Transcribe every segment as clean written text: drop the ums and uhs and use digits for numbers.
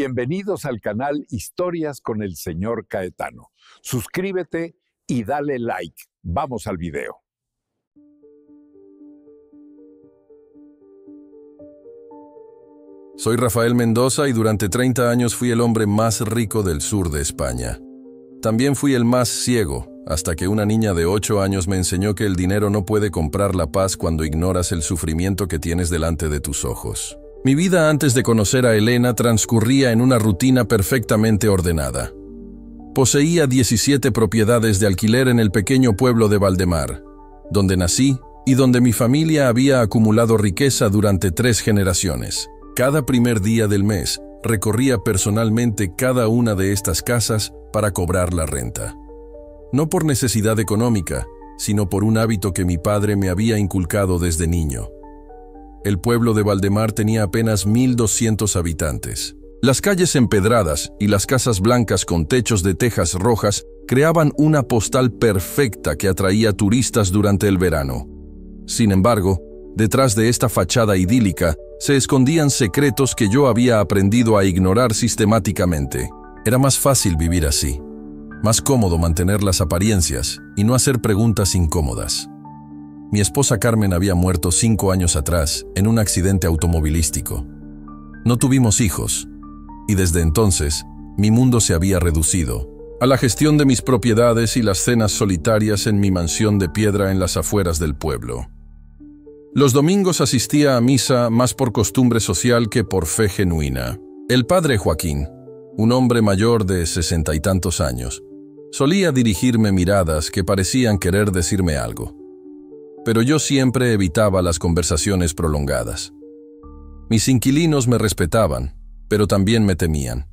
Bienvenidos al canal Historias con el Señor Caetano. Suscríbete y dale like. Vamos al video. Soy Rafael Mendoza y durante 30 años fui el hombre más rico del sur de España. También fui el más ciego, hasta que una niña de 8 años me enseñó que el dinero no puede comprar la paz cuando ignoras el sufrimiento que tienes delante de tus ojos. Mi vida antes de conocer a Elena transcurría en una rutina perfectamente ordenada. Poseía 17 propiedades de alquiler en el pequeño pueblo de Valdemar, donde nací y donde mi familia había acumulado riqueza durante 3 generaciones. Cada primer día del mes, recorría personalmente cada una de estas casas para cobrar la renta. No por necesidad económica, sino por un hábito que mi padre me había inculcado desde niño. El pueblo de Valdemar tenía apenas 1,200 habitantes. Las calles empedradas y las casas blancas con techos de tejas rojas creaban una postal perfecta que atraía turistas durante el verano. Sin embargo, detrás de esta fachada idílica se escondían secretos que yo había aprendido a ignorar sistemáticamente. Era más fácil vivir así, más cómodo mantener las apariencias y no hacer preguntas incómodas. Mi esposa Carmen había muerto 5 años atrás en un accidente automovilístico. No tuvimos hijos, y desde entonces mi mundo se había reducido a la gestión de mis propiedades y las cenas solitarias en mi mansión de piedra en las afueras del pueblo. Los domingos asistía a misa más por costumbre social que por fe genuina. El padre Joaquín, un hombre mayor de 60 y tantos años, solía dirigirme miradas que parecían querer decirme algo. Pero yo siempre evitaba las conversaciones prolongadas. Mis inquilinos me respetaban, pero también me temían.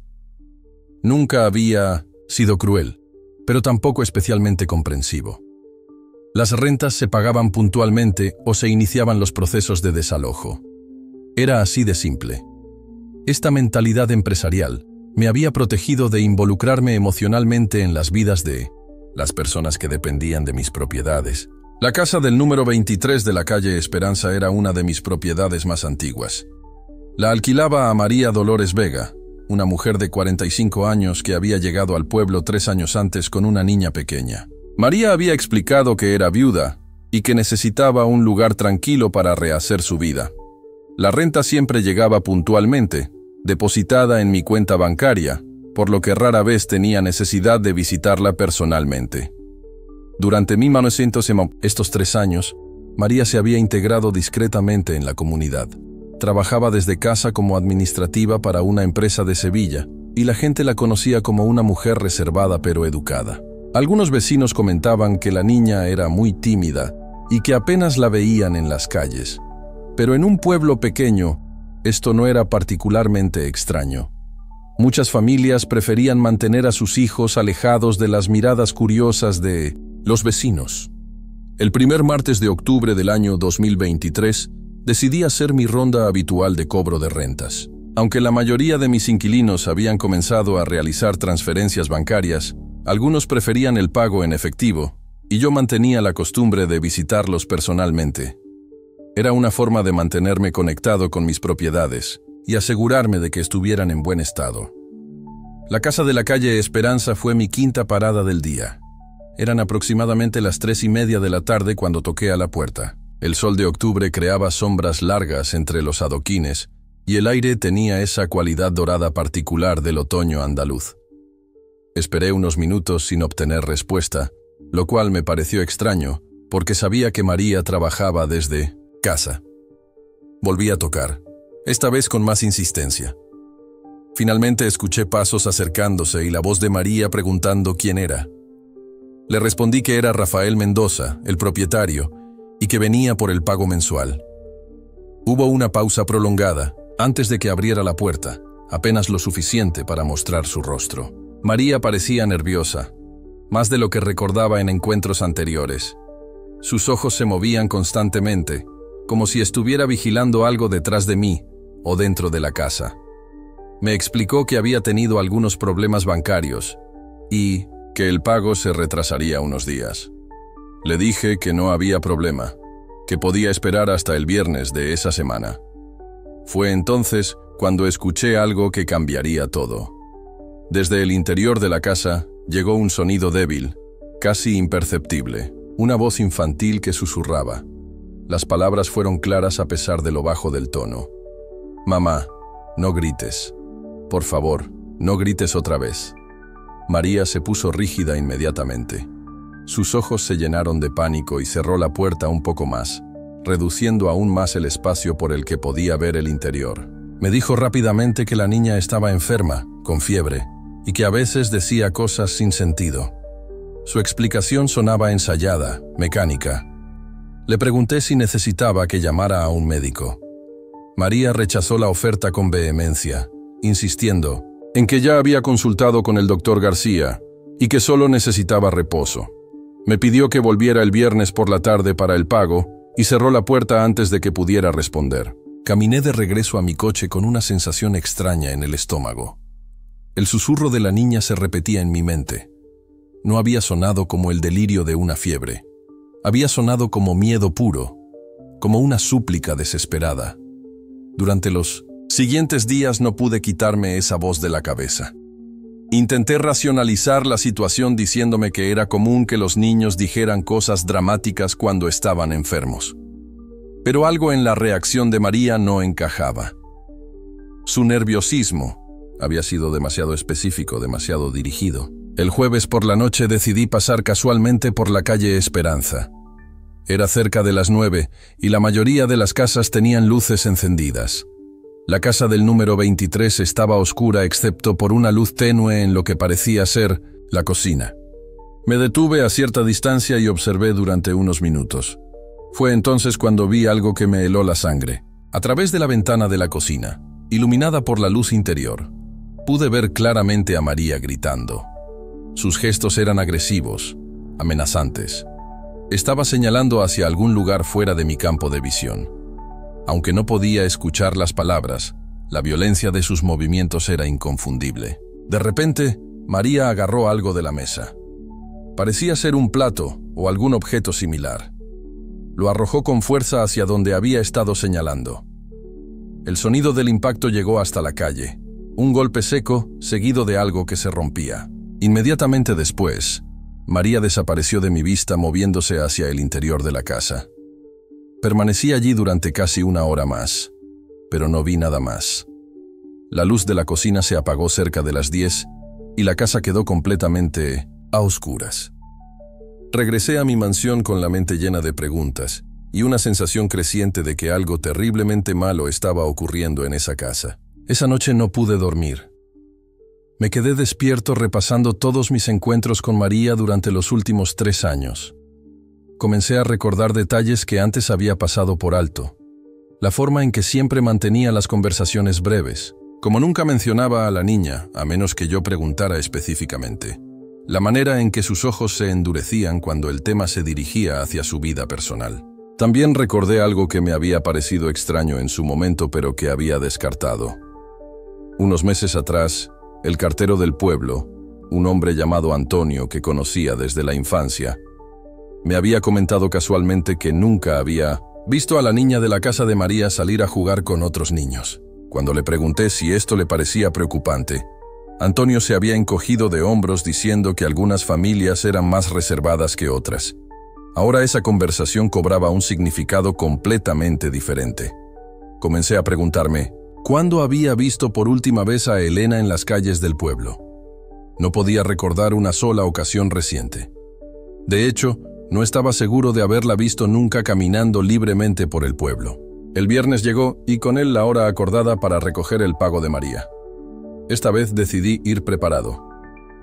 Nunca había sido cruel, pero tampoco especialmente comprensivo. Las rentas se pagaban puntualmente o se iniciaban los procesos de desalojo. Era así de simple. Esta mentalidad empresarial me había protegido de involucrarme emocionalmente en las vidas de las personas que dependían de mis propiedades. La casa del número 23 de la calle Esperanza era una de mis propiedades más antiguas. La alquilaba a María Dolores Vega, una mujer de 45 años que había llegado al pueblo 3 años antes con una niña pequeña. María había explicado que era viuda y que necesitaba un lugar tranquilo para rehacer su vida. La renta siempre llegaba puntualmente, depositada en mi cuenta bancaria, por lo que rara vez tenía necesidad de visitarla personalmente. Durante 1900 estos 3 años, María se había integrado discretamente en la comunidad. Trabajaba desde casa como administrativa para una empresa de Sevilla, y la gente la conocía como una mujer reservada pero educada. Algunos vecinos comentaban que la niña era muy tímida y que apenas la veían en las calles. Pero en un pueblo pequeño, esto no era particularmente extraño. Muchas familias preferían mantener a sus hijos alejados de las miradas curiosas de los vecinos. El primer martes de octubre del año 2023, decidí hacer mi ronda habitual de cobro de rentas. Aunque la mayoría de mis inquilinos habían comenzado a realizar transferencias bancarias, algunos preferían el pago en efectivo, y yo mantenía la costumbre de visitarlos personalmente. Era una forma de mantenerme conectado con mis propiedades y asegurarme de que estuvieran en buen estado. La casa de la calle Esperanza fue mi quinta parada del día. Eran aproximadamente las 3:30 de la tarde cuando toqué a la puerta. El sol de octubre creaba sombras largas entre los adoquines y el aire tenía esa cualidad dorada particular del otoño andaluz. Esperé unos minutos sin obtener respuesta, lo cual me pareció extraño, porque sabía que María trabajaba desde casa. Volví a tocar, esta vez con más insistencia. Finalmente escuché pasos acercándose y la voz de María preguntando quién era. Le respondí que era Rafael Mendoza, el propietario, y que venía por el pago mensual. Hubo una pausa prolongada antes de que abriera la puerta, apenas lo suficiente para mostrar su rostro. María parecía nerviosa, más de lo que recordaba en encuentros anteriores. Sus ojos se movían constantemente, como si estuviera vigilando algo detrás de mí o dentro de la casa. Me explicó que había tenido algunos problemas bancarios y que el pago se retrasaría unos días. Le dije que no había problema, que podía esperar hasta el viernes de esa semana. Fue entonces cuando escuché algo que cambiaría todo. Desde el interior de la casa llegó un sonido débil, casi imperceptible, una voz infantil que susurraba. Las palabras fueron claras a pesar de lo bajo del tono. «Mamá, no grites. Por favor, no grites otra vez». María se puso rígida inmediatamente. Sus ojos se llenaron de pánico y cerró la puerta un poco más, reduciendo aún más el espacio por el que podía ver el interior. Me dijo rápidamente que la niña estaba enferma, con fiebre, y que a veces decía cosas sin sentido. Su explicación sonaba ensayada, mecánica. Le pregunté si necesitaba que llamara a un médico. María rechazó la oferta con vehemencia, insistiendo en que ya había consultado con el doctor García y que solo necesitaba reposo. Me pidió que volviera el viernes por la tarde para el pago y cerró la puerta antes de que pudiera responder. Caminé de regreso a mi coche con una sensación extraña en el estómago. El susurro de la niña se repetía en mi mente. No había sonado como el delirio de una fiebre. Había sonado como miedo puro, como una súplica desesperada. Durante los siguientes días no pude quitarme esa voz de la cabeza. Intenté racionalizar la situación diciéndome que era común que los niños dijeran cosas dramáticas cuando estaban enfermos. Pero algo en la reacción de María no encajaba. Su nerviosismo había sido demasiado específico, demasiado dirigido. El jueves por la noche decidí pasar casualmente por la calle Esperanza. Era cerca de las 9 y la mayoría de las casas tenían luces encendidas. La casa del número 23 estaba oscura excepto por una luz tenue en lo que parecía ser la cocina. Me detuve a cierta distancia y observé durante unos minutos. Fue entonces cuando vi algo que me heló la sangre. A través de la ventana de la cocina, iluminada por la luz interior, pude ver claramente a María gritando. Sus gestos eran agresivos, amenazantes. Estaba señalando hacia algún lugar fuera de mi campo de visión. Aunque no podía escuchar las palabras, la violencia de sus movimientos era inconfundible. De repente, María agarró algo de la mesa. Parecía ser un plato o algún objeto similar. Lo arrojó con fuerza hacia donde había estado señalando. El sonido del impacto llegó hasta la calle. Un golpe seco, seguido de algo que se rompía. Inmediatamente después, María desapareció de mi vista moviéndose hacia el interior de la casa. Permanecí allí durante casi una hora más, pero no vi nada más. La luz de la cocina se apagó cerca de las 10 y la casa quedó completamente a oscuras. Regresé a mi mansión con la mente llena de preguntas y una sensación creciente de que algo terriblemente malo estaba ocurriendo en esa casa. Esa noche no pude dormir. Me quedé despierto repasando todos mis encuentros con María durante los últimos 3 años. Comencé a recordar detalles que antes había pasado por alto. La forma en que siempre mantenía las conversaciones breves, como nunca mencionaba a la niña, a menos que yo preguntara específicamente. La manera en que sus ojos se endurecían cuando el tema se dirigía hacia su vida personal. También recordé algo que me había parecido extraño en su momento, pero que había descartado. Unos meses atrás, el cartero del pueblo, un hombre llamado Antonio que conocía desde la infancia, me había comentado casualmente que nunca había visto a la niña de la casa de María salir a jugar con otros niños. Cuando le pregunté si esto le parecía preocupante, Antonio se había encogido de hombros diciendo que algunas familias eran más reservadas que otras. Ahora esa conversación cobraba un significado completamente diferente. Comencé a preguntarme, ¿cuándo había visto por última vez a Elena en las calles del pueblo? No podía recordar una sola ocasión reciente. De hecho, no estaba seguro de haberla visto nunca caminando libremente por el pueblo. El viernes llegó y con él la hora acordada para recoger el pago de María. Esta vez decidí ir preparado.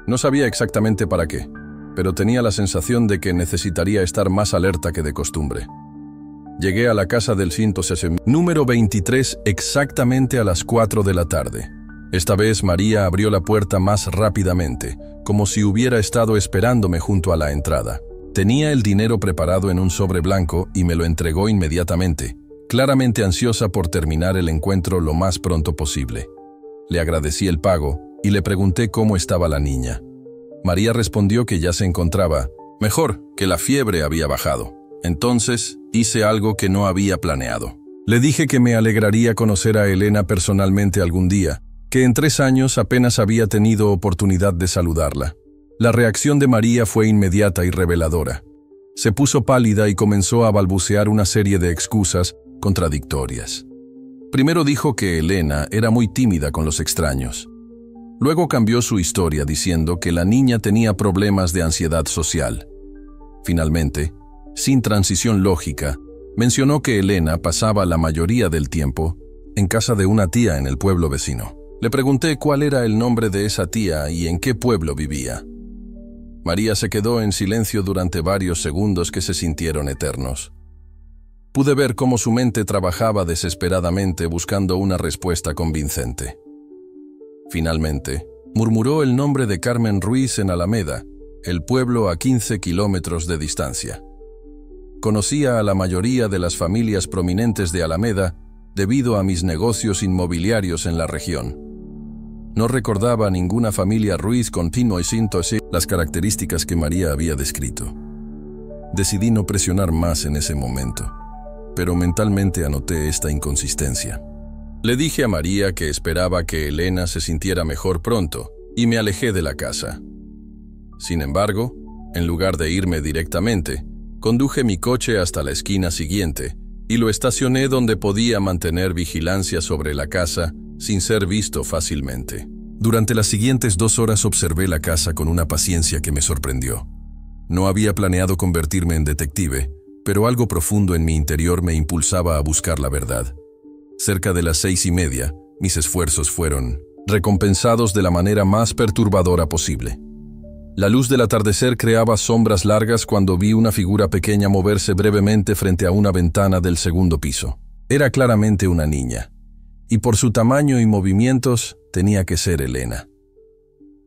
No sabía exactamente para qué, pero tenía la sensación de que necesitaría estar más alerta que de costumbre. Llegué a la casa del 160 número 23 exactamente a las 4 de la tarde. Esta vez María abrió la puerta más rápidamente, como si hubiera estado esperándome junto a la entrada. Tenía el dinero preparado en un sobre blanco y me lo entregó inmediatamente, claramente ansiosa por terminar el encuentro lo más pronto posible. Le agradecí el pago y le pregunté cómo estaba la niña. María respondió que ya se encontraba mejor, que la fiebre había bajado. Entonces hice algo que no había planeado. Le dije que me alegraría conocer a Elena personalmente algún día, que en 3 años apenas había tenido oportunidad de saludarla. La reacción de María fue inmediata y reveladora. Se puso pálida y comenzó a balbucear una serie de excusas contradictorias. Primero dijo que Elena era muy tímida con los extraños. Luego cambió su historia diciendo que la niña tenía problemas de ansiedad social. Finalmente, sin transición lógica, mencionó que Elena pasaba la mayoría del tiempo en casa de una tía en el pueblo vecino. Le pregunté cuál era el nombre de esa tía y en qué pueblo vivía. María se quedó en silencio durante varios segundos que se sintieron eternos. Pude ver cómo su mente trabajaba desesperadamente buscando una respuesta convincente. Finalmente, murmuró el nombre de Carmen Ruiz en Alameda, el pueblo a 15 kilómetros de distancia. Conocía a la mayoría de las familias prominentes de Alameda debido a mis negocios inmobiliarios en la región. No recordaba ninguna familia Ruiz continuo y sin las características que María había descrito. Decidí no presionar más en ese momento, pero mentalmente anoté esta inconsistencia. Le dije a María que esperaba que Elena se sintiera mejor pronto y me alejé de la casa. Sin embargo, en lugar de irme directamente, conduje mi coche hasta la esquina siguiente y lo estacioné donde podía mantener vigilancia sobre la casa sin ser visto fácilmente. Durante las siguientes 2 horas observé la casa con una paciencia que me sorprendió. No había planeado convertirme en detective, pero algo profundo en mi interior me impulsaba a buscar la verdad. Cerca de las 6:30, mis esfuerzos fueron recompensados de la manera más perturbadora posible. La luz del atardecer creaba sombras largas cuando vi una figura pequeña moverse brevemente frente a una ventana del segundo piso. Era claramente una niña, y por su tamaño y movimientos tenía que ser Elena.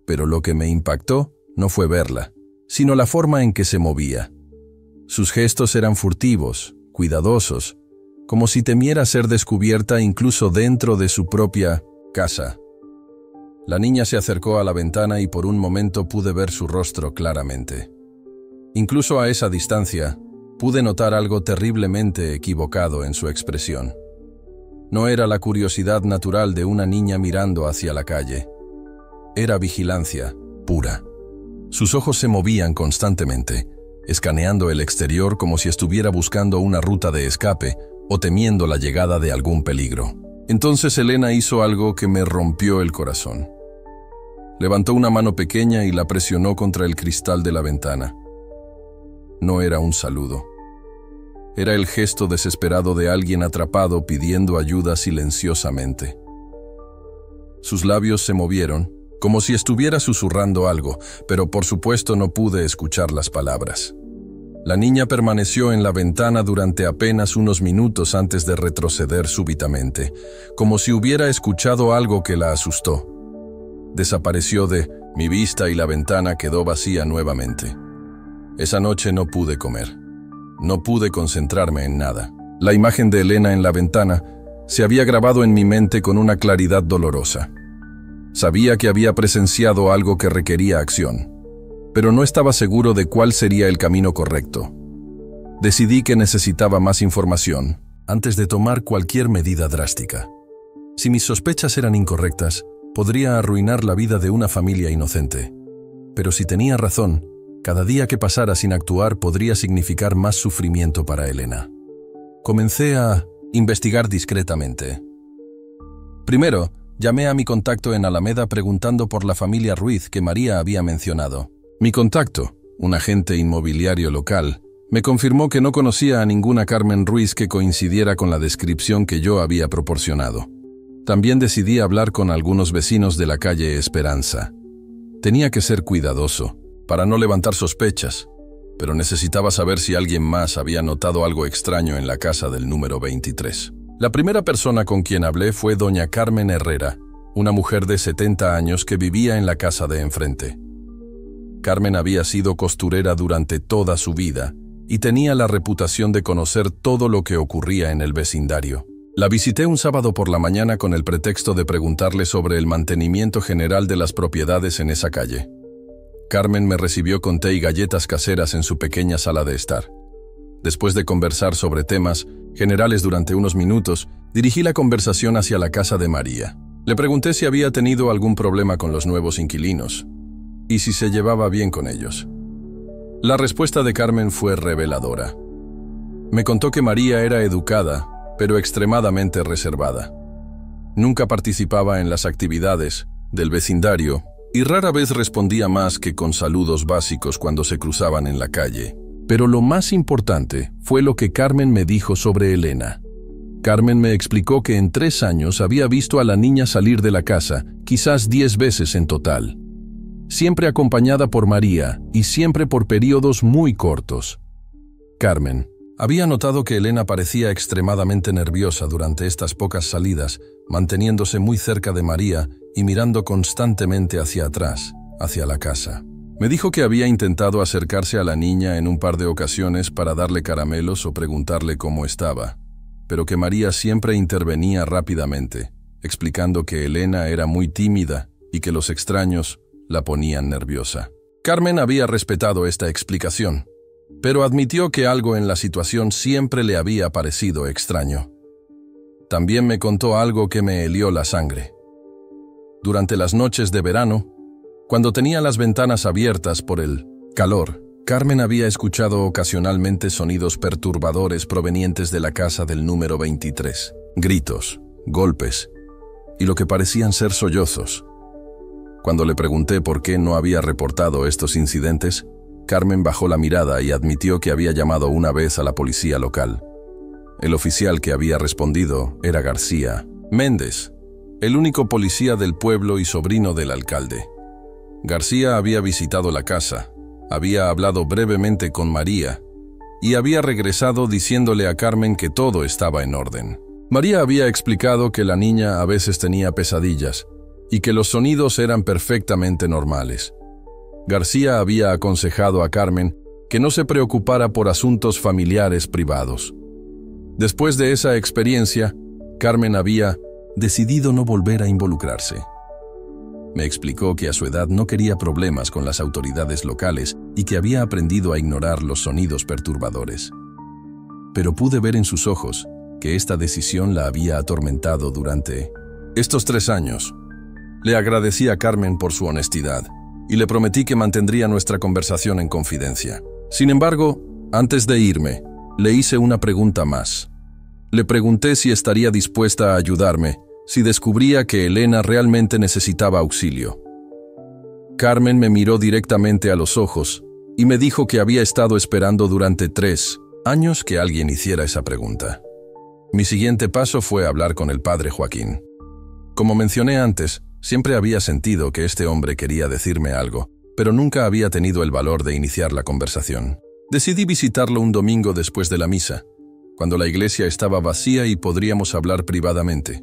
Pero lo que me impactó no fue verla, sino la forma en que se movía. Sus gestos eran furtivos, cuidadosos, como si temiera ser descubierta incluso dentro de su propia casa. La niña se acercó a la ventana y por un momento pude ver su rostro claramente. Incluso a esa distancia, pude notar algo terriblemente equivocado en su expresión. No era la curiosidad natural de una niña mirando hacia la calle. Era vigilancia pura. Sus ojos se movían constantemente, escaneando el exterior como si estuviera buscando una ruta de escape o temiendo la llegada de algún peligro. Entonces Elena hizo algo que me rompió el corazón. Levantó una mano pequeña y la presionó contra el cristal de la ventana. No era un saludo. Era el gesto desesperado de alguien atrapado pidiendo ayuda silenciosamente. Sus labios se movieron, como si estuviera susurrando algo, pero por supuesto no pude escuchar las palabras. La niña permaneció en la ventana durante apenas unos minutos antes de retroceder súbitamente, como si hubiera escuchado algo que la asustó. Desapareció de mi vista y la ventana quedó vacía nuevamente. Esa noche no pude comer. No pude concentrarme en nada. La imagen de Elena en la ventana se había grabado en mi mente con una claridad dolorosa. Sabía que había presenciado algo que requería acción, pero no estaba seguro de cuál sería el camino correcto. Decidí que necesitaba más información antes de tomar cualquier medida drástica. Si mis sospechas eran incorrectas, podría arruinar la vida de una familia inocente. Pero si tenía razón, cada día que pasara sin actuar podría significar más sufrimiento para Elena. Comencé a investigar discretamente. Primero, llamé a mi contacto en Alameda preguntando por la familia Ruiz que María había mencionado. Mi contacto, un agente inmobiliario local, me confirmó que no conocía a ninguna Carmen Ruiz que coincidiera con la descripción que yo había proporcionado. También decidí hablar con algunos vecinos de la calle Esperanza. Tenía que ser cuidadoso, para no levantar sospechas, pero necesitaba saber si alguien más había notado algo extraño en la casa del número 23. La primera persona con quien hablé fue doña Carmen Herrera, una mujer de 70 años que vivía en la casa de enfrente. Carmen había sido costurera durante toda su vida y tenía la reputación de conocer todo lo que ocurría en el vecindario. La visité un sábado por la mañana con el pretexto de preguntarle sobre el mantenimiento general de las propiedades en esa calle. Carmen me recibió con té y galletas caseras en su pequeña sala de estar. Después de conversar sobre temas generales durante unos minutos, dirigí la conversación hacia la casa de María. Le pregunté si había tenido algún problema con los nuevos inquilinos y si se llevaba bien con ellos. La respuesta de Carmen fue reveladora. Me contó que María era educada, pero extremadamente reservada. Nunca participaba en las actividades del vecindario y rara vez respondía más que con saludos básicos cuando se cruzaban en la calle. Pero lo más importante fue lo que Carmen me dijo sobre Elena. Carmen me explicó que en 3 años había visto a la niña salir de la casa, quizás 10 veces en total. Siempre acompañada por María y siempre por periodos muy cortos. Carmen había notado que Elena parecía extremadamente nerviosa durante estas pocas salidas, manteniéndose muy cerca de María y mirando constantemente hacia atrás, hacia la casa. Me dijo que había intentado acercarse a la niña en un par de ocasiones para darle caramelos o preguntarle cómo estaba, pero que María siempre intervenía rápidamente, explicando que Elena era muy tímida y que los extraños la ponían nerviosa. Carmen había respetado esta explicación, pero admitió que algo en la situación siempre le había parecido extraño. También me contó algo que me helió la sangre. Durante las noches de verano, cuando tenía las ventanas abiertas por el calor, Carmen había escuchado ocasionalmente sonidos perturbadores provenientes de la casa del número 23. Gritos, golpes y lo que parecían ser sollozos. Cuando le pregunté por qué no había reportado estos incidentes, Carmen bajó la mirada y admitió que había llamado una vez a la policía local. El oficial que había respondido era García Méndez, el único policía del pueblo y sobrino del alcalde. García había visitado la casa, había hablado brevemente con María y había regresado diciéndole a Carmen que todo estaba en orden. María había explicado que la niña a veces tenía pesadillas y que los sonidos eran perfectamente normales. García había aconsejado a Carmen que no se preocupara por asuntos familiares privados. Después de esa experiencia, Carmen había decidido no volver a involucrarse. Me explicó que a su edad no quería problemas con las autoridades locales y que había aprendido a ignorar los sonidos perturbadores. Pero pude ver en sus ojos que esta decisión la había atormentado durante estos 3 años. Le agradecí a Carmen por su honestidad y le prometí que mantendría nuestra conversación en confidencia. Sin embargo, antes de irme, le hice una pregunta más. Le pregunté si estaría dispuesta a ayudarme si descubría que Elena realmente necesitaba auxilio. Carmen me miró directamente a los ojos y me dijo que había estado esperando durante 3 años que alguien hiciera esa pregunta. Mi siguiente paso fue hablar con el padre Joaquín. Como mencioné antes, siempre había sentido que este hombre quería decirme algo, pero nunca había tenido el valor de iniciar la conversación. Decidí visitarlo un domingo después de la misa, cuando la iglesia estaba vacía y podríamos hablar privadamente.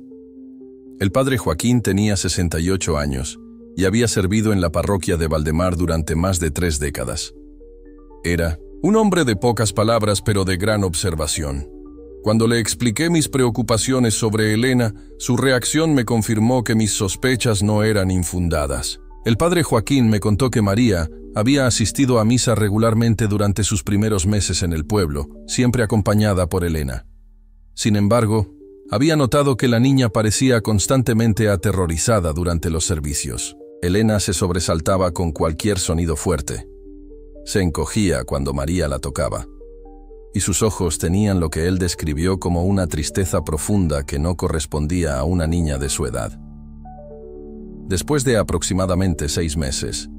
El padre Joaquín tenía 68 años y había servido en la parroquia de Valdemar durante más de 3 décadas. Era un hombre de pocas palabras pero de gran observación. Cuando le expliqué mis preocupaciones sobre Elena, su reacción me confirmó que mis sospechas no eran infundadas. El padre Joaquín me contó que María había asistido a misa regularmente durante sus primeros meses en el pueblo, siempre acompañada por Elena. Sin embargo, había notado que la niña parecía constantemente aterrorizada durante los servicios. Elena se sobresaltaba con cualquier sonido fuerte. Se encogía cuando María la tocaba. Y sus ojos tenían lo que él describió como una tristeza profunda que no correspondía a una niña de su edad. Después de aproximadamente 6 meses,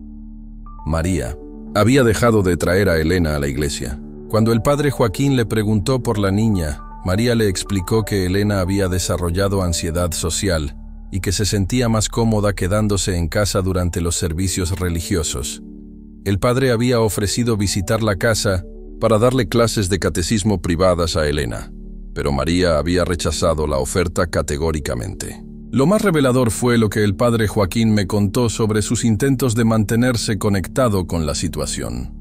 María había dejado de traer a Elena a la iglesia. Cuando el padre Joaquín le preguntó por la niña, María le explicó que Elena había desarrollado ansiedad social y que se sentía más cómoda quedándose en casa durante los servicios religiosos. El padre había ofrecido visitar la casa para darle clases de catecismo privadas a Elena, pero María había rechazado la oferta categóricamente. Lo más revelador fue lo que el padre Joaquín me contó sobre sus intentos de mantenerse conectado con la situación.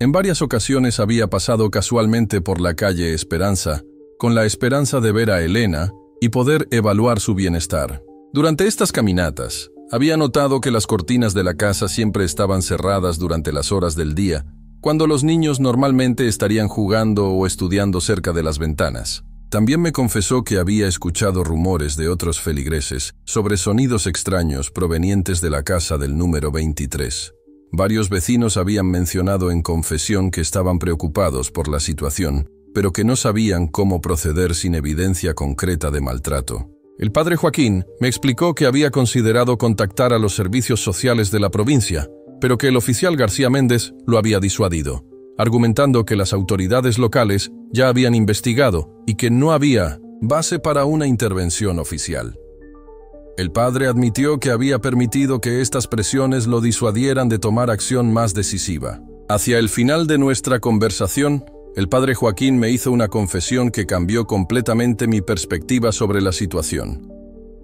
En varias ocasiones había pasado casualmente por la calle Esperanza, con la esperanza de ver a Elena y poder evaluar su bienestar. Durante estas caminatas, había notado que las cortinas de la casa siempre estaban cerradas durante las horas del día, cuando los niños normalmente estarían jugando o estudiando cerca de las ventanas. También me confesó que había escuchado rumores de otros feligreses sobre sonidos extraños provenientes de la casa del número 23. Varios vecinos habían mencionado en confesión que estaban preocupados por la situación, pero que no sabían cómo proceder sin evidencia concreta de maltrato. El padre Joaquín me explicó que había considerado contactar a los servicios sociales de la provincia, pero que el oficial García Méndez lo había disuadido, argumentando que las autoridades locales ya habían investigado y que no había base para una intervención oficial. El padre admitió que había permitido que estas presiones lo disuadieran de tomar acción más decisiva. Hacia el final de nuestra conversación, el padre Joaquín me hizo una confesión que cambió completamente mi perspectiva sobre la situación.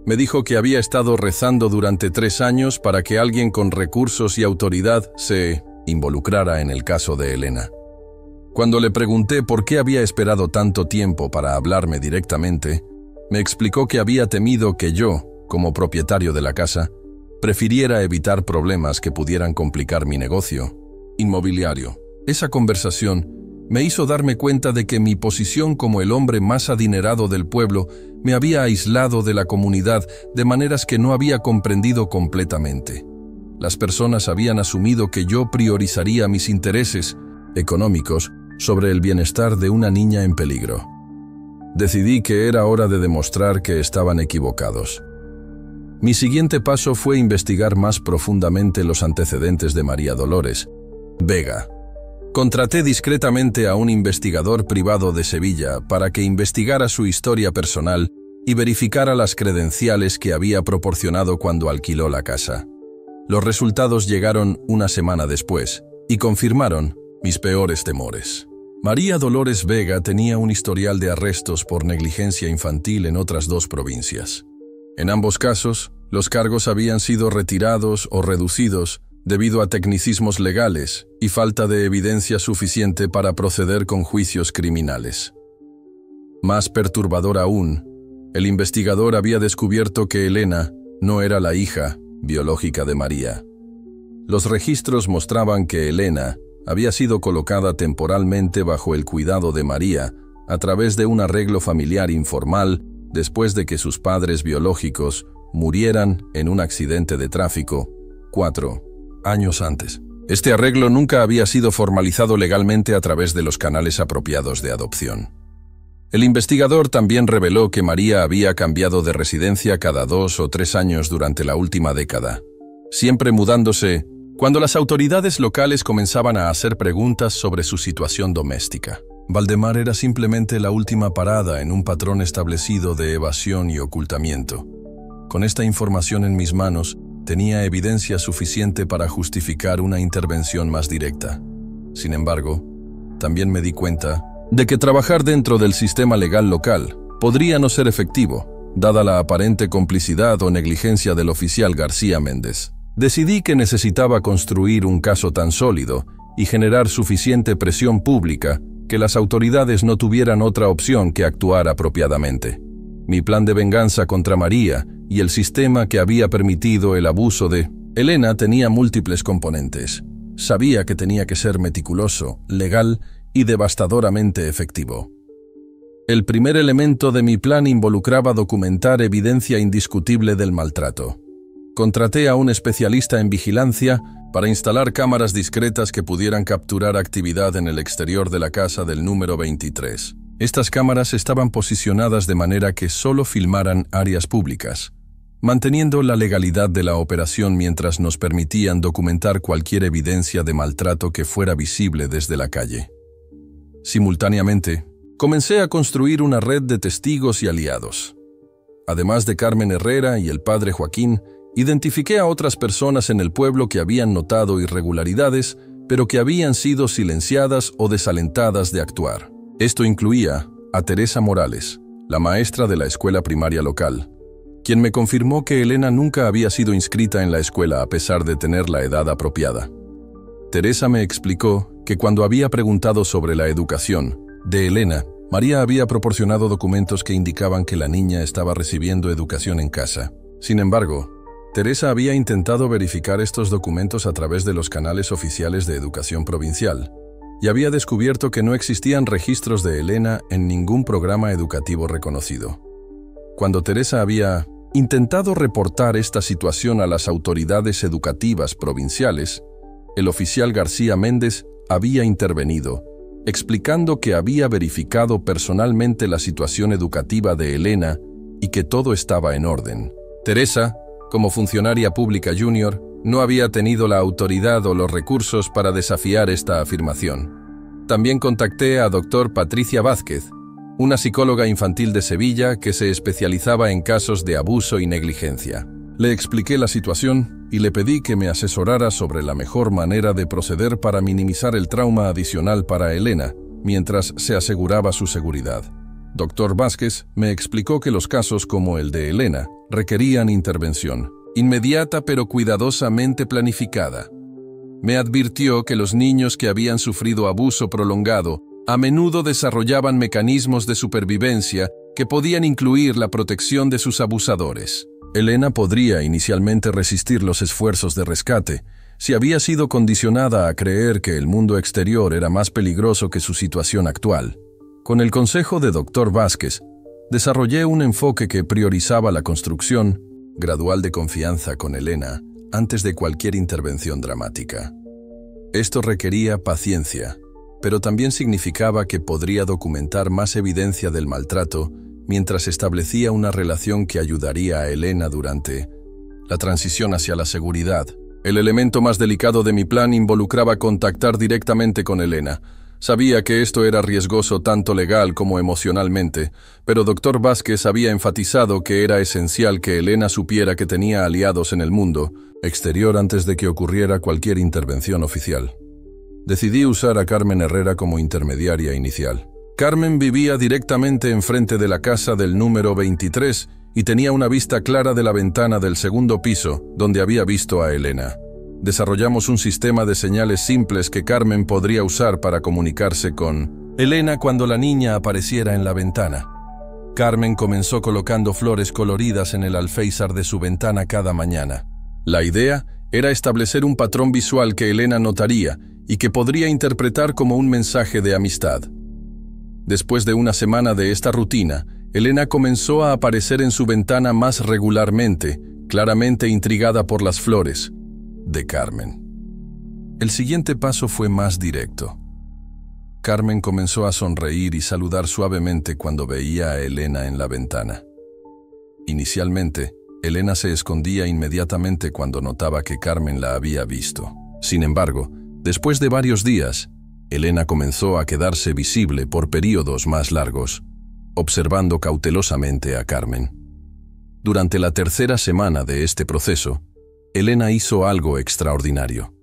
Me dijo que había estado rezando durante 3 años para que alguien con recursos y autoridad se involucrara en el caso de Elena. Cuando le pregunté por qué había esperado tanto tiempo para hablarme directamente, me explicó que había temido que yo, como propietario de la casa, prefiriera evitar problemas que pudieran complicar mi negocio inmobiliario. Esa conversación me hizo darme cuenta de que mi posición como el hombre más adinerado del pueblo me había aislado de la comunidad de maneras que no había comprendido completamente. Las personas habían asumido que yo priorizaría mis intereses económicos sobre el bienestar de una niña en peligro. Decidí que era hora de demostrar que estaban equivocados. Mi siguiente paso fue investigar más profundamente los antecedentes de María Dolores Vega. Contraté discretamente a un investigador privado de Sevilla para que investigara su historia personal y verificara las credenciales que había proporcionado cuando alquiló la casa. Los resultados llegaron una semana después y confirmaron mis peores temores. María Dolores Vega tenía un historial de arrestos por negligencia infantil en otras 2 provincias. En ambos casos, los cargos habían sido retirados o reducidos debido a tecnicismos legales y falta de evidencia suficiente para proceder con juicios criminales. Más perturbador aún, el investigador había descubierto que Elena no era la hija biológica de María. Los registros mostraban que Elena había sido colocada temporalmente bajo el cuidado de María a través de un arreglo familiar informal después de que sus padres biológicos murieran en un accidente de tráfico 4 años antes. Este arreglo nunca había sido formalizado legalmente a través de los canales apropiados de adopción. El investigador también reveló que María había cambiado de residencia cada 2 o 3 años durante la última década, siempre mudándose cuando las autoridades locales comenzaban a hacer preguntas sobre su situación doméstica. Valdemar era simplemente la última parada en un patrón establecido de evasión y ocultamiento. Con esta información en mis manos, tenía evidencia suficiente para justificar una intervención más directa. Sin embargo, también me di cuenta de que trabajar dentro del sistema legal local podría no ser efectivo, dada la aparente complicidad o negligencia del oficial García Méndez. Decidí que necesitaba construir un caso tan sólido y generar suficiente presión pública que las autoridades no tuvieran otra opción que actuar apropiadamente. Mi plan de venganza contra María y el sistema que había permitido el abuso de Elena tenía múltiples componentes. Sabía que tenía que ser meticuloso, legal y devastadoramente efectivo. El primer elemento de mi plan involucraba documentar evidencia indiscutible del maltrato. Contraté a un especialista en vigilancia para instalar cámaras discretas que pudieran capturar actividad en el exterior de la casa del número 23. Estas cámaras estaban posicionadas de manera que solo filmaran áreas públicas, manteniendo la legalidad de la operación mientras nos permitían documentar cualquier evidencia de maltrato que fuera visible desde la calle. Simultáneamente, comencé a construir una red de testigos y aliados. Además de Carmen Herrera y el padre Joaquín, identifiqué a otras personas en el pueblo que habían notado irregularidades, pero que habían sido silenciadas o desalentadas de actuar. Esto incluía a Teresa Morales, la maestra de la escuela primaria local, quien me confirmó que Elena nunca había sido inscrita en la escuela a pesar de tener la edad apropiada. Teresa me explicó que cuando había preguntado sobre la educación de Elena, María había proporcionado documentos que indicaban que la niña estaba recibiendo educación en casa. Sin embargo, Teresa había intentado verificar estos documentos a través de los canales oficiales de educación provincial, y había descubierto que no existían registros de Elena en ningún programa educativo reconocido. Cuando Teresa había intentado reportar esta situación a las autoridades educativas provinciales, el oficial García Méndez había intervenido, explicando que había verificado personalmente la situación educativa de Elena y que todo estaba en orden. Teresa, como funcionaria pública junior, no había tenido la autoridad o los recursos para desafiar esta afirmación. También contacté a Dr. Patricia Vázquez, una psicóloga infantil de Sevilla que se especializaba en casos de abuso y negligencia. Le expliqué la situación y le pedí que me asesorara sobre la mejor manera de proceder para minimizar el trauma adicional para Elena, mientras se aseguraba su seguridad. Dr. Vázquez me explicó que los casos como el de Elena requerían intervención inmediata pero cuidadosamente planificada. Me advirtió que los niños que habían sufrido abuso prolongado a menudo desarrollaban mecanismos de supervivencia que podían incluir la protección de sus abusadores. Elena podría inicialmente resistir los esfuerzos de rescate si había sido condicionada a creer que el mundo exterior era más peligroso que su situación actual. Con el consejo de Dr. Vázquez, desarrollé un enfoque que priorizaba la construcción gradual de confianza con Elena antes de cualquier intervención dramática. Esto requería paciencia, pero también significaba que podría documentar más evidencia del maltrato mientras establecía una relación que ayudaría a Elena durante la transición hacia la seguridad. El elemento más delicado de mi plan involucraba contactar directamente con Elena. Sabía que esto era riesgoso tanto legal como emocionalmente, pero Dr. Vázquez había enfatizado que era esencial que Elena supiera que tenía aliados en el mundo exterior antes de que ocurriera cualquier intervención oficial. Decidí usar a Carmen Herrera como intermediaria inicial. Carmen vivía directamente enfrente de la casa del número 23 y tenía una vista clara de la ventana del segundo piso, donde había visto a Elena. Desarrollamos un sistema de señales simples que Carmen podría usar para comunicarse con Elena cuando la niña apareciera en la ventana. Carmen comenzó colocando flores coloridas en el alféizar de su ventana cada mañana. La idea era establecer un patrón visual que Elena notaría y que podría interpretar como un mensaje de amistad. Después de una semana de esta rutina, Elena comenzó a aparecer en su ventana más regularmente, claramente intrigada por las flores de Carmen. El siguiente paso fue más directo. Carmen comenzó a sonreír y saludar suavemente cuando veía a Elena en la ventana. Inicialmente, Elena se escondía inmediatamente cuando notaba que Carmen la había visto. Sin embargo, después de varios días, Elena comenzó a quedarse visible por períodos más largos, observando cautelosamente a Carmen. Durante la tercera semana de este proceso, Elena hizo algo extraordinario.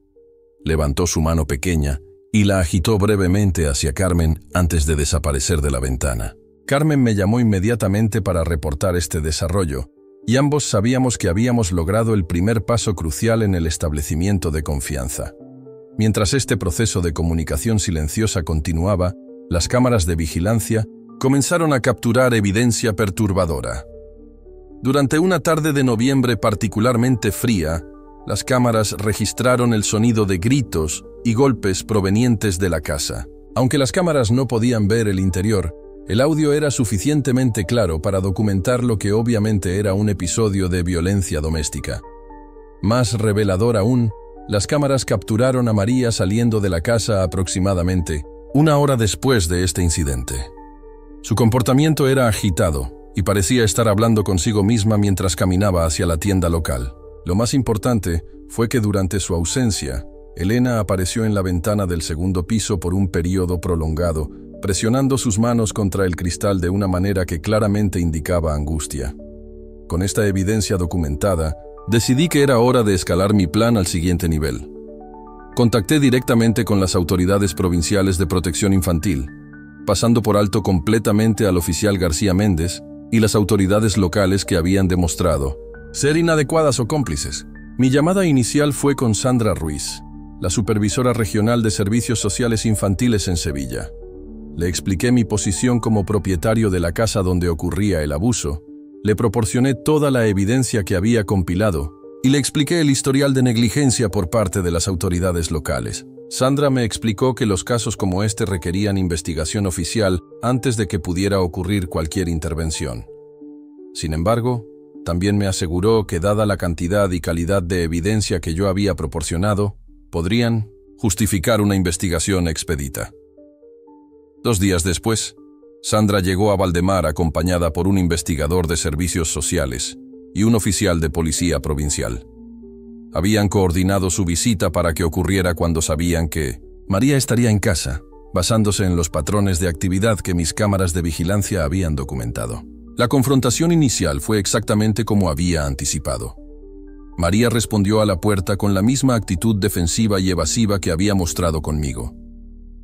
Levantó su mano pequeña y la agitó brevemente hacia Carmen antes de desaparecer de la ventana. Carmen me llamó inmediatamente para reportar este desarrollo, y ambos sabíamos que habíamos logrado el primer paso crucial en el establecimiento de confianza. Mientras este proceso de comunicación silenciosa continuaba, las cámaras de vigilancia comenzaron a capturar evidencia perturbadora. Durante una tarde de noviembre particularmente fría, las cámaras registraron el sonido de gritos y golpes provenientes de la casa. Aunque las cámaras no podían ver el interior, el audio era suficientemente claro para documentar lo que obviamente era un episodio de violencia doméstica. Más revelador aún, las cámaras capturaron a María saliendo de la casa aproximadamente una hora después de este incidente. Su comportamiento era agitado y parecía estar hablando consigo misma mientras caminaba hacia la tienda local. Lo más importante fue que durante su ausencia, Elena apareció en la ventana del segundo piso por un periodo prolongado, presionando sus manos contra el cristal de una manera que claramente indicaba angustia. Con esta evidencia documentada, decidí que era hora de escalar mi plan al siguiente nivel. Contacté directamente con las autoridades provinciales de protección infantil, pasando por alto completamente al oficial García Méndez y las autoridades locales que habían demostrado ser inadecuadas o cómplices. Mi llamada inicial fue con Sandra Ruiz, la supervisora regional de servicios sociales infantiles en Sevilla. Le expliqué mi posición como propietario de la casa donde ocurría el abuso, le proporcioné toda la evidencia que había compilado y le expliqué el historial de negligencia por parte de las autoridades locales. Sandra me explicó que los casos como este requerían investigación oficial antes de que pudiera ocurrir cualquier intervención. Sin embargo, también me aseguró que dada la cantidad y calidad de evidencia que yo había proporcionado, podrían justificar una investigación expedita. 2 días después, Sandra llegó a Valdemar acompañada por un investigador de servicios sociales y un oficial de policía provincial. Habían coordinado su visita para que ocurriera cuando sabían que María estaría en casa, basándose en los patrones de actividad que mis cámaras de vigilancia habían documentado. La confrontación inicial fue exactamente como había anticipado. María respondió a la puerta con la misma actitud defensiva y evasiva que había mostrado conmigo.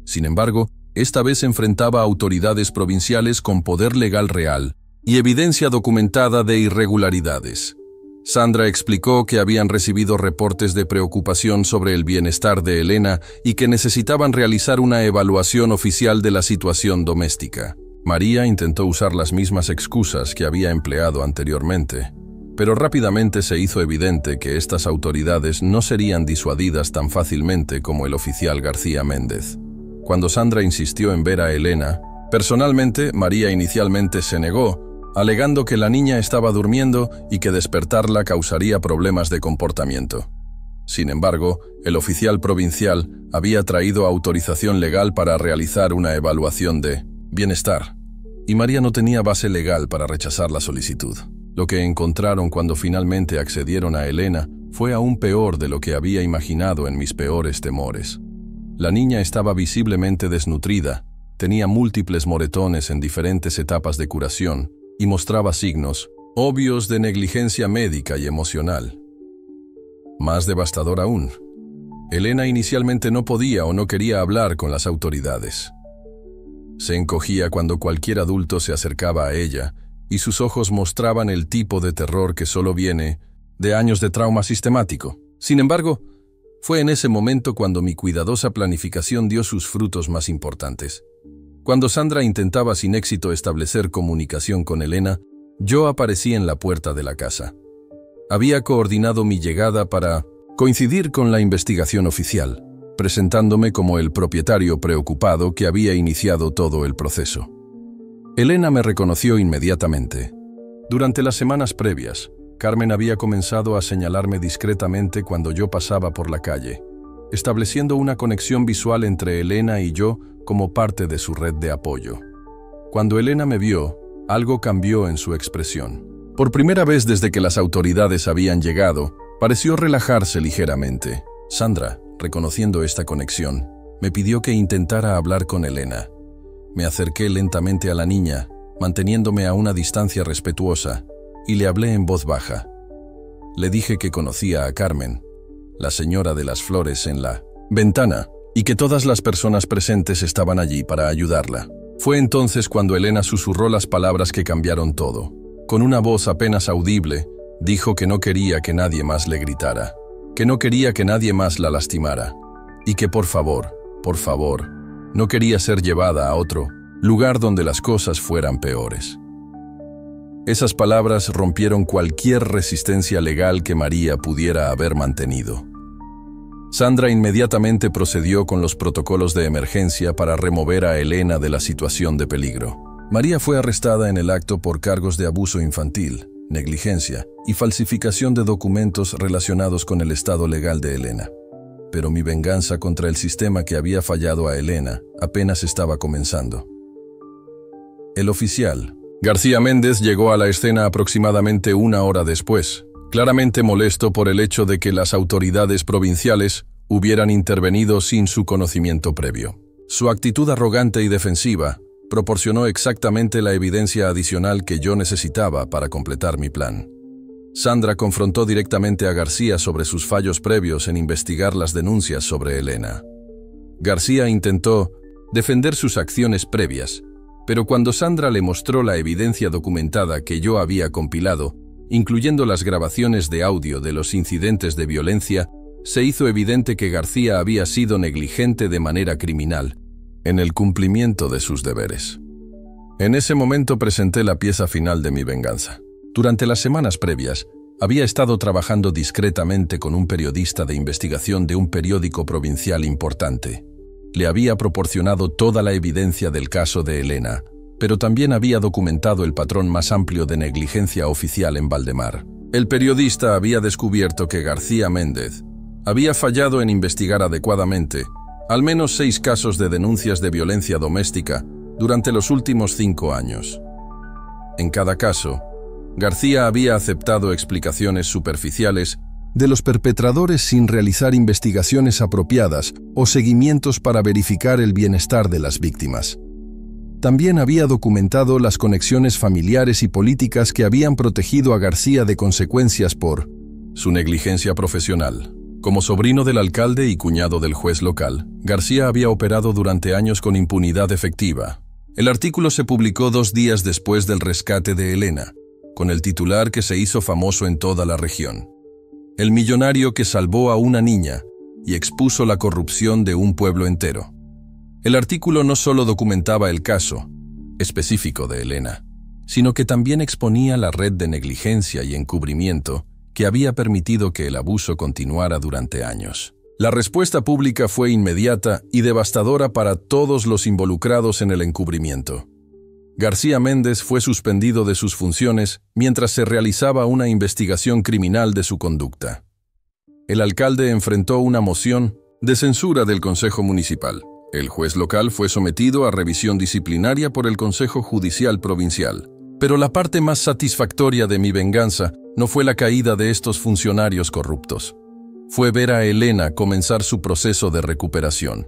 Sin embargo, esta vez enfrentaba a autoridades provinciales con poder legal real y evidencia documentada de irregularidades. Sandra explicó que habían recibido reportes de preocupación sobre el bienestar de Elena y que necesitaban realizar una evaluación oficial de la situación doméstica. María intentó usar las mismas excusas que había empleado anteriormente, pero rápidamente se hizo evidente que estas autoridades no serían disuadidas tan fácilmente como el oficial García Méndez. Cuando Sandra insistió en ver a Elena, personalmente María inicialmente se negó, alegando que la niña estaba durmiendo y que despertarla causaría problemas de comportamiento. Sin embargo, el oficial provincial había traído autorización legal para realizar una evaluación de bienestar, y María no tenía base legal para rechazar la solicitud. Lo que encontraron cuando finalmente accedieron a Elena fue aún peor de lo que había imaginado en mis peores temores. La niña estaba visiblemente desnutrida, tenía múltiples moretones en diferentes etapas de curación, y mostraba signos obvios de negligencia médica y emocional. Más devastador aún, Elena inicialmente no podía o no quería hablar con las autoridades. Se encogía cuando cualquier adulto se acercaba a ella y sus ojos mostraban el tipo de terror que solo viene de años de trauma sistemático. Sin embargo, fue en ese momento cuando mi cuidadosa planificación dio sus frutos más importantes. Cuando Sandra intentaba sin éxito establecer comunicación con Elena, yo aparecí en la puerta de la casa. Había coordinado mi llegada para coincidir con la investigación oficial, presentándome como el propietario preocupado que había iniciado todo el proceso. Elena me reconoció inmediatamente. Durante las semanas previas, Carmen había comenzado a señalarme discretamente cuando yo pasaba por la calle, estableciendo una conexión visual entre Elena y yo como parte de su red de apoyo. Cuando Elena me vio, algo cambió en su expresión. Por primera vez desde que las autoridades habían llegado, pareció relajarse ligeramente. Sandra, reconociendo esta conexión, me pidió que intentara hablar con Elena. Me acerqué lentamente a la niña, manteniéndome a una distancia respetuosa, y le hablé en voz baja. Le dije que conocía a Carmen, la señora de las flores en la ventana, y que todas las personas presentes estaban allí para ayudarla. Fue entonces cuando Elena susurró las palabras que cambiaron todo. Con una voz apenas audible, dijo que no quería que nadie más le gritara, que no quería que nadie más la lastimara, y que por favor, no quería ser llevada a otro lugar donde las cosas fueran peores. Esas palabras rompieron cualquier resistencia legal que María pudiera haber mantenido. Sandra inmediatamente procedió con los protocolos de emergencia para remover a Elena de la situación de peligro. María fue arrestada en el acto por cargos de abuso infantil, negligencia y falsificación de documentos relacionados con el estado legal de Elena. Pero mi venganza contra el sistema que había fallado a Elena apenas estaba comenzando. El oficial García Méndez llegó a la escena aproximadamente 1 hora después, claramente molesto por el hecho de que las autoridades provinciales hubieran intervenido sin su conocimiento previo. Su actitud arrogante y defensiva proporcionó exactamente la evidencia adicional que yo necesitaba para completar mi plan. Sandra confrontó directamente a García sobre sus fallos previos en investigar las denuncias sobre Elena. García intentó defender sus acciones previas, pero cuando Sandra le mostró la evidencia documentada que yo había compilado, incluyendo las grabaciones de audio de los incidentes de violencia, se hizo evidente que García había sido negligente de manera criminal en el cumplimiento de sus deberes. En ese momento presenté la pieza final de mi venganza. Durante las semanas previas, había estado trabajando discretamente con un periodista de investigación de un periódico provincial importante. Le había proporcionado toda la evidencia del caso de Elena, pero también había documentado el patrón más amplio de negligencia oficial en Valdemar. El periodista había descubierto que García Méndez había fallado en investigar adecuadamente al menos 6 casos de denuncias de violencia doméstica durante los últimos 5 años. En cada caso, García había aceptado explicaciones superficiales de los perpetradores sin realizar investigaciones apropiadas o seguimientos para verificar el bienestar de las víctimas. También había documentado las conexiones familiares y políticas que habían protegido a García de consecuencias por su negligencia profesional. Como sobrino del alcalde y cuñado del juez local, García había operado durante años con impunidad efectiva. El artículo se publicó 2 días después del rescate de Elena, con el titular que se hizo famoso en toda la región: el millonario que salvó a una niña y expuso la corrupción de un pueblo entero. El artículo no solo documentaba el caso específico de Elena, sino que también exponía la red de negligencia y encubrimiento que había permitido que el abuso continuara durante años. La respuesta pública fue inmediata y devastadora para todos los involucrados en el encubrimiento. García Méndez fue suspendido de sus funciones mientras se realizaba una investigación criminal de su conducta. El alcalde enfrentó una moción de censura del Consejo Municipal. El juez local fue sometido a revisión disciplinaria por el Consejo Judicial Provincial. Pero la parte más satisfactoria de mi venganza no fue la caída de estos funcionarios corruptos. Fue ver a Elena comenzar su proceso de recuperación.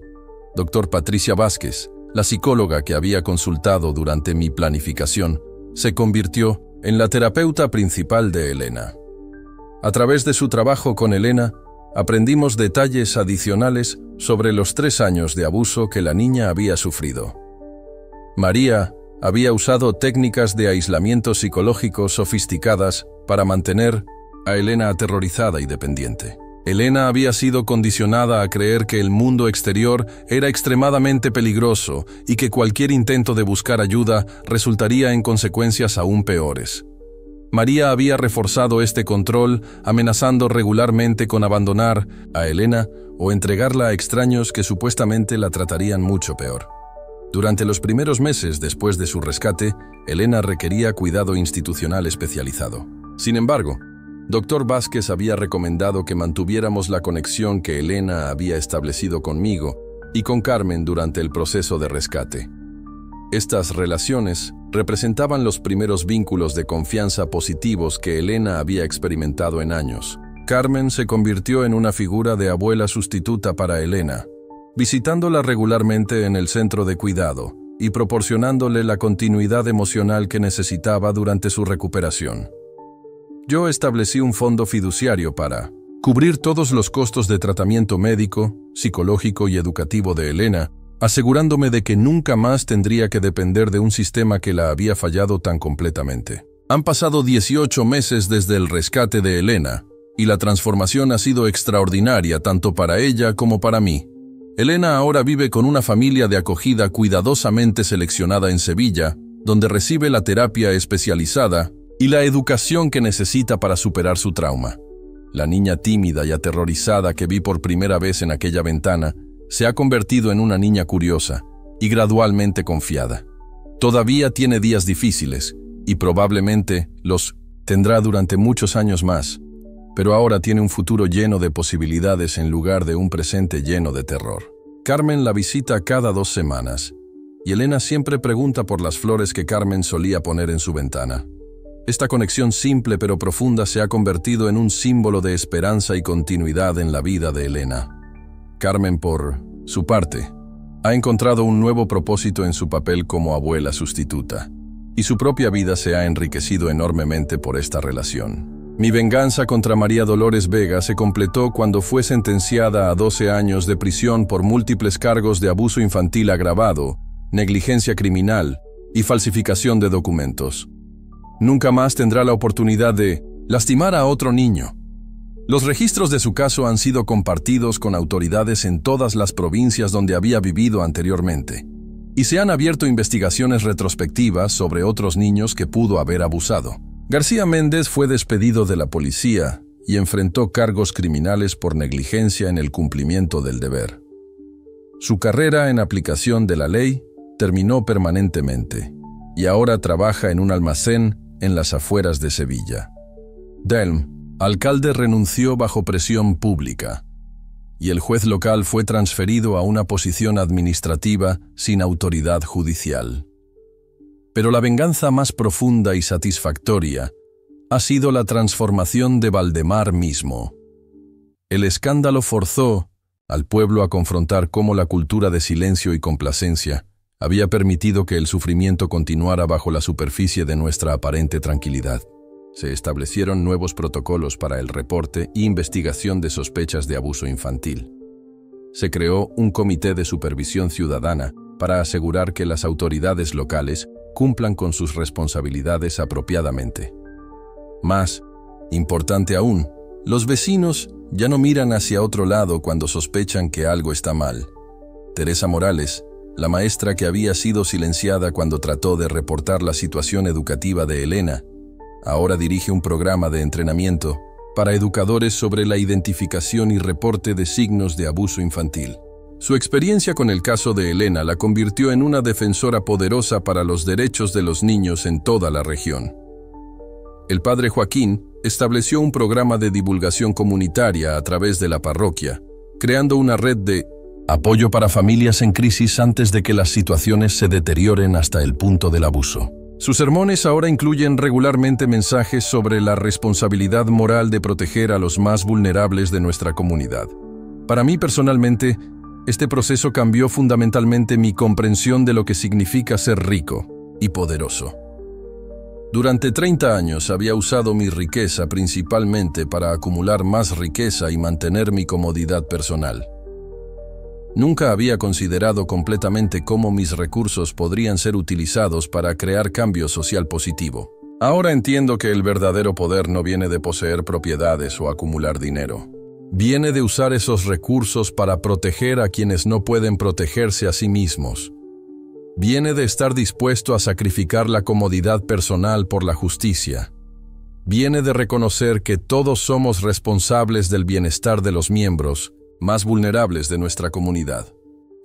Dr. Patricia Vázquez, la psicóloga que había consultado durante mi planificación, se convirtió en la terapeuta principal de Elena. A través de su trabajo con Elena, aprendimos detalles adicionales sobre los 3 años de abuso que la niña había sufrido. María había usado técnicas de aislamiento psicológico sofisticadas para mantener a Elena aterrorizada y dependiente. Elena había sido condicionada a creer que el mundo exterior era extremadamente peligroso y que cualquier intento de buscar ayuda resultaría en consecuencias aún peores. María había reforzado este control, amenazando regularmente con abandonar a Elena o entregarla a extraños que supuestamente la tratarían mucho peor. Durante los primeros meses después de su rescate, Elena requería cuidado institucional especializado. Sin embargo, Dr. Vázquez había recomendado que mantuviéramos la conexión que Elena había establecido conmigo y con Carmen durante el proceso de rescate. Estas relaciones representaban los primeros vínculos de confianza positivos que Elena había experimentado en años. Carmen se convirtió en una figura de abuela sustituta para Elena, visitándola regularmente en el centro de cuidado y proporcionándole la continuidad emocional que necesitaba durante su recuperación. Yo establecí un fondo fiduciario para cubrir todos los costos de tratamiento médico, psicológico y educativo de Elena, asegurándome de que nunca más tendría que depender de un sistema que la había fallado tan completamente. Han pasado 18 meses desde el rescate de Elena, y la transformación ha sido extraordinaria tanto para ella como para mí. Elena ahora vive con una familia de acogida cuidadosamente seleccionada en Sevilla, donde recibe la terapia especializada y la educación que necesita para superar su trauma. La niña tímida y aterrorizada que vi por primera vez en aquella ventana se ha convertido en una niña curiosa y gradualmente confiada. Todavía tiene días difíciles y probablemente los tendrá durante muchos años más, pero ahora tiene un futuro lleno de posibilidades en lugar de un presente lleno de terror. Carmen la visita cada 2 semanas y Elena siempre pregunta por las flores que Carmen solía poner en su ventana. Esta conexión simple pero profunda se ha convertido en un símbolo de esperanza y continuidad en la vida de Elena. Carmen, por su parte, ha encontrado un nuevo propósito en su papel como abuela sustituta, y su propia vida se ha enriquecido enormemente por esta relación. Mi venganza contra María Dolores Vega se completó cuando fue sentenciada a 12 años de prisión por múltiples cargos de abuso infantil agravado, negligencia criminal y falsificación de documentos. Nunca más tendrá la oportunidad de lastimar a otro niño. Los registros de su caso han sido compartidos con autoridades en todas las provincias donde había vivido anteriormente, y se han abierto investigaciones retrospectivas sobre otros niños que pudo haber abusado. García Méndez fue despedido de la policía y enfrentó cargos criminales por negligencia en el cumplimiento del deber. Su carrera en aplicación de la ley terminó permanentemente y ahora trabaja en un almacén en las afueras de Sevilla. Delm, alcalde, renunció bajo presión pública y el juez local fue transferido a una posición administrativa sin autoridad judicial. Pero la venganza más profunda y satisfactoria ha sido la transformación de Valdemar mismo. El escándalo forzó al pueblo a confrontar cómo la cultura de silencio y complacencia había permitido que el sufrimiento continuara bajo la superficie de nuestra aparente tranquilidad. Se establecieron nuevos protocolos para el reporte e investigación de sospechas de abuso infantil. Se creó un comité de supervisión ciudadana para asegurar que las autoridades locales cumplan con sus responsabilidades apropiadamente. Más importante aún, los vecinos ya no miran hacia otro lado cuando sospechan que algo está mal. Teresa Morales, la maestra que había sido silenciada cuando trató de reportar la situación educativa de Elena, ahora dirige un programa de entrenamiento para educadores sobre la identificación y reporte de signos de abuso infantil. Su experiencia con el caso de Elena la convirtió en una defensora poderosa para los derechos de los niños en toda la región. El padre Joaquín estableció un programa de divulgación comunitaria a través de la parroquia, creando una red de apoyo para familias en crisis antes de que las situaciones se deterioren hasta el punto del abuso. Sus sermones ahora incluyen regularmente mensajes sobre la responsabilidad moral de proteger a los más vulnerables de nuestra comunidad. Para mí personalmente, este proceso cambió fundamentalmente mi comprensión de lo que significa ser rico y poderoso. Durante 30 años había usado mi riqueza principalmente para acumular más riqueza y mantener mi comodidad personal. Nunca había considerado completamente cómo mis recursos podrían ser utilizados para crear cambio social positivo. Ahora entiendo que el verdadero poder no viene de poseer propiedades o acumular dinero. Viene de usar esos recursos para proteger a quienes no pueden protegerse a sí mismos. Viene de estar dispuesto a sacrificar la comodidad personal por la justicia. Viene de reconocer que todos somos responsables del bienestar de los miembros más vulnerables de nuestra comunidad.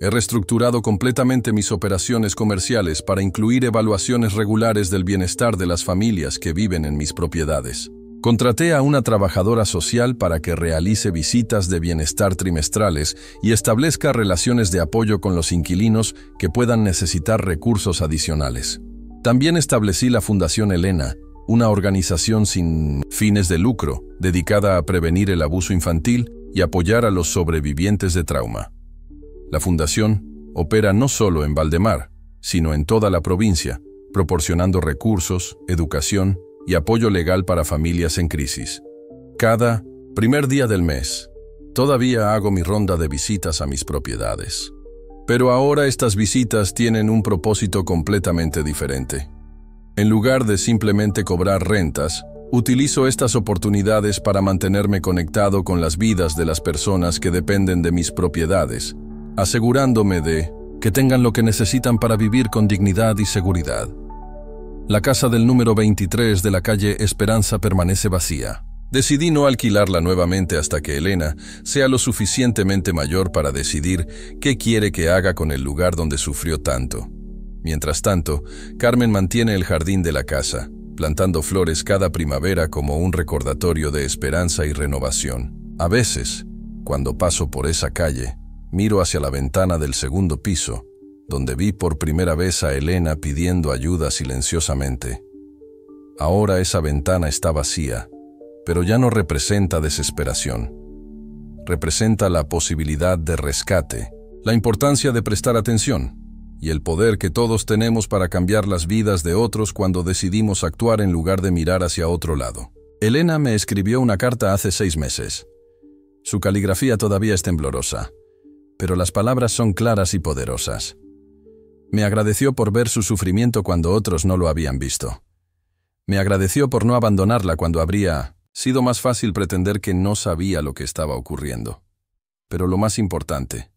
He reestructurado completamente mis operaciones comerciales para incluir evaluaciones regulares del bienestar de las familias que viven en mis propiedades. Contraté a una trabajadora social para que realice visitas de bienestar trimestrales y establezca relaciones de apoyo con los inquilinos que puedan necesitar recursos adicionales. También establecí la Fundación Elena, una organización sin fines de lucro dedicada a prevenir el abuso infantil y apoyar a los sobrevivientes de trauma. La fundación opera no solo en Valdemar, sino en toda la provincia, proporcionando recursos, educación y apoyo legal para familias en crisis. Cada primer día del mes, todavía hago mi ronda de visitas a mis propiedades. Pero ahora estas visitas tienen un propósito completamente diferente. En lugar de simplemente cobrar rentas, utilizo estas oportunidades para mantenerme conectado con las vidas de las personas que dependen de mis propiedades, asegurándome de que tengan lo que necesitan para vivir con dignidad y seguridad. La casa del número 23 de la calle Esperanza permanece vacía. Decidí no alquilarla nuevamente hasta que Elena sea lo suficientemente mayor para decidir qué quiere que haga con el lugar donde sufrió tanto. Mientras tanto, Carmen mantiene el jardín de la casa, plantando flores cada primavera como un recordatorio de esperanza y renovación. A veces, cuando paso por esa calle, miro hacia la ventana del segundo piso, donde vi por primera vez a Elena pidiendo ayuda silenciosamente. Ahora esa ventana está vacía, pero ya no representa desesperación. Representa la posibilidad de rescate, la importancia de prestar atención y el poder que todos tenemos para cambiar las vidas de otros cuando decidimos actuar en lugar de mirar hacia otro lado. Elena me escribió una carta hace 6 meses. Su caligrafía todavía es temblorosa, pero las palabras son claras y poderosas. Me agradeció por ver su sufrimiento cuando otros no lo habían visto. Me agradeció por no abandonarla cuando habría sido más fácil pretender que no sabía lo que estaba ocurriendo. Pero lo más importante,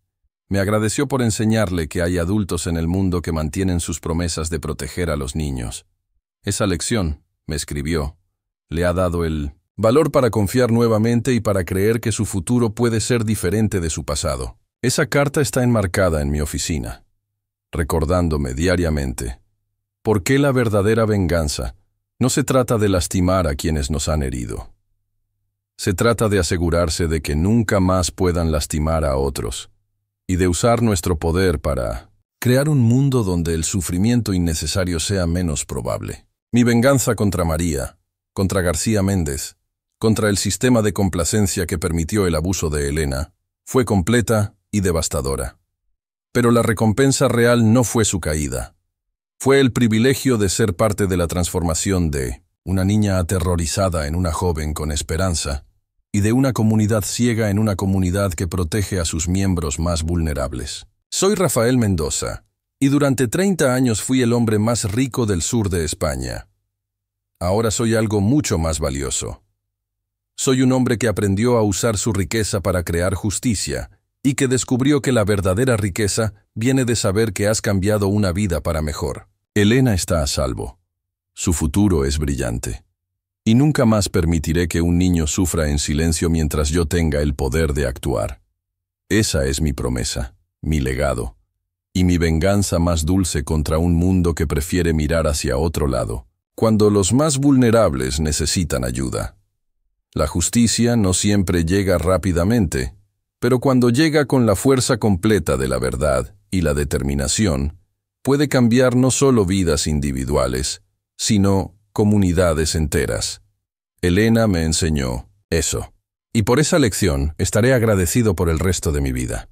me agradeció por enseñarle que hay adultos en el mundo que mantienen sus promesas de proteger a los niños. Esa lección me escribió, le ha dado el valor para confiar nuevamente y para creer que su futuro puede ser diferente de su pasado. Esa carta está enmarcada en mi oficina, recordándome diariamente por qué la verdadera venganza no se trata de lastimar a quienes nos han herido. Se trata de asegurarse de que nunca más puedan lastimar a otros y de usar nuestro poder para crear un mundo donde el sufrimiento innecesario sea menos probable. Mi venganza contra María, contra García Méndez, contra el sistema de complacencia que permitió el abuso de Elena, fue completa y devastadora. Pero la recompensa real no fue su caída. Fue el privilegio de ser parte de la transformación de una niña aterrorizada en una joven con esperanza y de una comunidad ciega en una comunidad que protege a sus miembros más vulnerables. Soy Rafael Mendoza, y durante 30 años fui el hombre más rico del sur de España. Ahora soy algo mucho más valioso. Soy un hombre que aprendió a usar su riqueza para crear justicia y que descubrió que la verdadera riqueza viene de saber que has cambiado una vida para mejor. Elena está a salvo. Su futuro es brillante. Y nunca más permitiré que un niño sufra en silencio mientras yo tenga el poder de actuar. Esa es mi promesa, mi legado, y mi venganza más dulce contra un mundo que prefiere mirar hacia otro lado, cuando los más vulnerables necesitan ayuda. La justicia no siempre llega rápidamente, pero cuando llega con la fuerza completa de la verdad y la determinación, puede cambiar no solo vidas individuales, sino comunidades enteras. Elena me enseñó eso, y por esa lección estaré agradecido por el resto de mi vida.